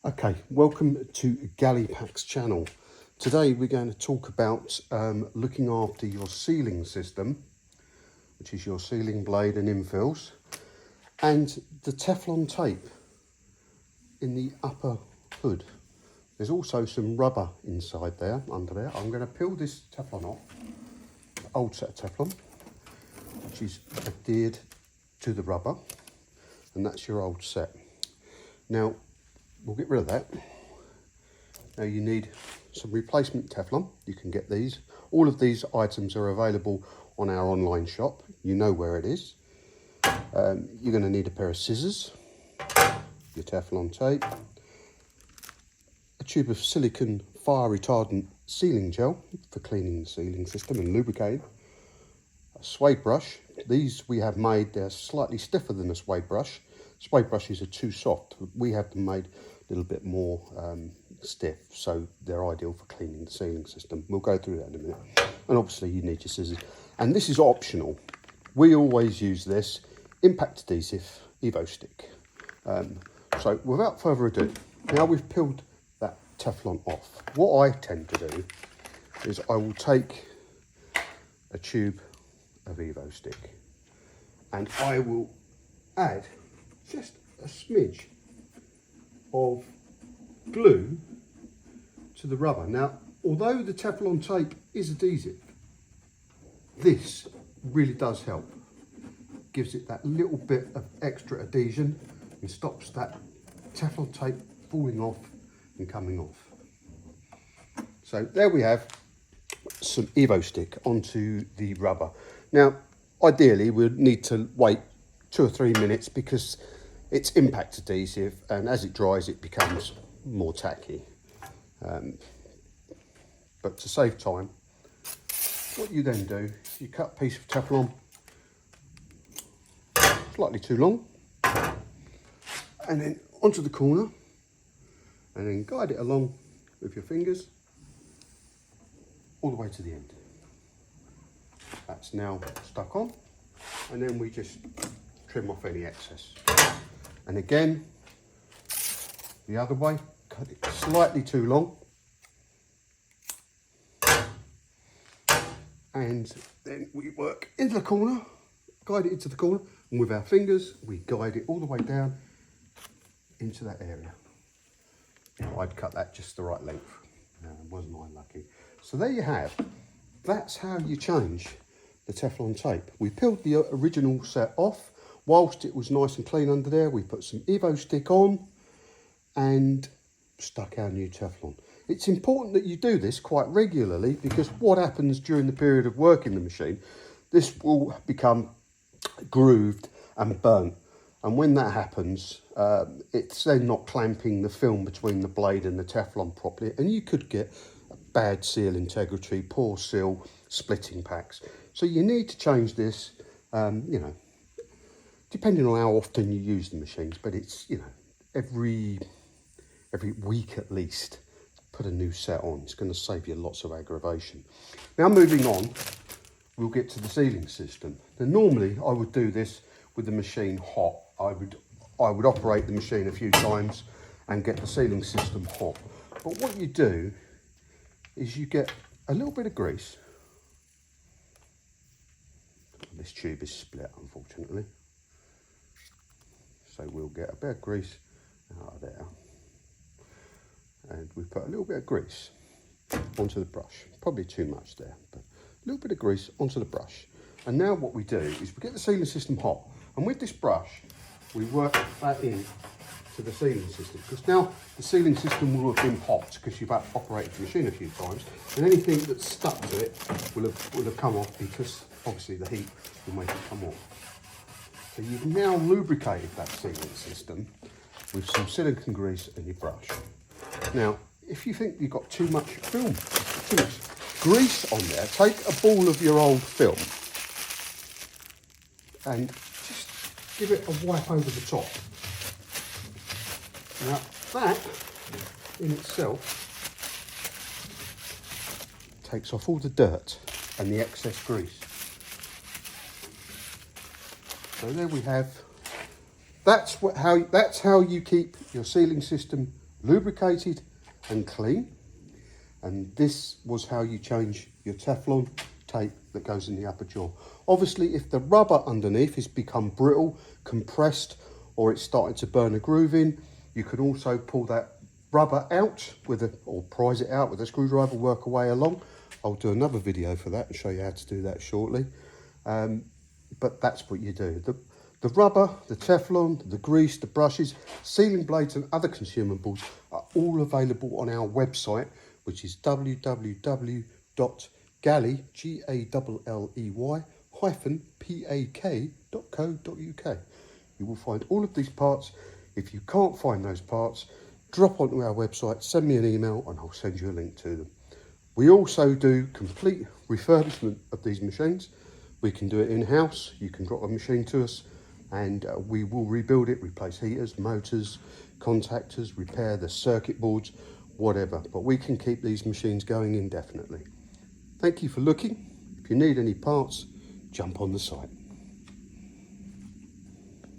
Okay, welcome to Galleypack's channel. Today we're going to talk about looking after your sealing system, which is your sealing blade and infills, and the Teflon tape in the upper hood. There's also some rubber inside there, under there. I'm going to peel this Teflon off, old set of Teflon, which is adhered to the rubber, and that's your old set. Now, we'll get rid of that. Now you need some replacement Teflon. You can get these. All of these items are available on our online shop. You know where it is. You're going to need a pair of scissors, your Teflon tape, a tube of silicone fire retardant sealing gel for cleaning the sealing system and lubricating, a suede brush. These we have made, they're slightly stiffer than a suede brush. Suede brushes are too soft. We have them made a little bit more stiff, so they're ideal for cleaning the sealing system. We'll go through that in a minute. And obviously you need your scissors. And this is optional. We always use this impact adhesive Evo stick. So without further ado, now we've peeled that Teflon off, what I tend to do is I will take a tube of Evo stick and I will add just a smidge of glue to the rubber. Now, although the Teflon tape is adhesive, this really does help. Gives it that little bit of extra adhesion and stops that Teflon tape falling off and coming off. So there we have some Evo stick onto the rubber. Now, ideally, we'd need to wait 2 or 3 minutes because it's impact adhesive, and as it dries it becomes more tacky. But to save time, what you then do, you cut a piece of Teflon slightly too long, and then onto the corner, and then guide it along with your fingers all the way to the end. That's now stuck on, and then we just trim off any excess. And again, the other way, cut it slightly too long. And then we work into the corner, guide it into the corner, and with our fingers, we guide it all the way down into that area. I'd cut that just the right length, wasn't I lucky? So there you have, that's how you change the Teflon tape. We peeled the original set off. Whilst it was nice and clean under there, we put some Evo stick on and stuck our new Teflon. It's important that you do this quite regularly, because what happens during the period of working the machine, this will become grooved and burnt. And when that happens, it's then not clamping the film between the blade and the Teflon properly, and you could get bad seal integrity, poor seal, splitting packs. So you need to change this, you know, depending on how often you use the machines, but it's, you know, every week at least, put a new set on. It's going to save you lots of aggravation. Now moving on, we'll get to the sealing system. Now normally I would do this with the machine hot. I would operate the machine a few times and get the sealing system hot. But what you do is you get a little bit of grease. This tube is split, unfortunately. So we'll get a bit of grease out of there. And we put a little bit of grease onto the brush. Probably too much there, but a little bit of grease onto the brush. And now what we do is we get the sealing system hot. And with this brush, we work that in to the sealing system. Because now the sealing system will have been hot because you've operated the machine a few times. And anything that's stuck to it will have come off, because obviously the heat will make it come off. So you've now lubricated that sealing system with some silicone grease and your brush. Now, if you think you've got too much film, too much grease on there, take a ball of your old film and just give it a wipe over the top. Now, that in itself takes off all the dirt and the excess grease. So there we have. That's how you keep your sealing system lubricated and clean. And this was how you change your Teflon tape that goes in the upper jaw. Obviously, if the rubber underneath has become brittle, compressed, or it's starting to burn a groove in, you can also pull that rubber out or prise it out with a screwdriver, work away along. I'll do another video for that and show you how to do that shortly. But that's what you do. The rubber, the Teflon, the grease, the brushes, sealing blades and other consumables are all available on our website, which is www.galley-pak.co.uk. You will find all of these parts. If you can't find those parts, drop onto our website, send me an email and I'll send you a link to them. We also do complete refurbishment of these machines. We can do it in-house. You can drop a machine to us and we will rebuild it, replace heaters, motors, contactors, repair the circuit boards, whatever. But we can keep these machines going indefinitely. Thank you for looking. If you need any parts, jump on the site.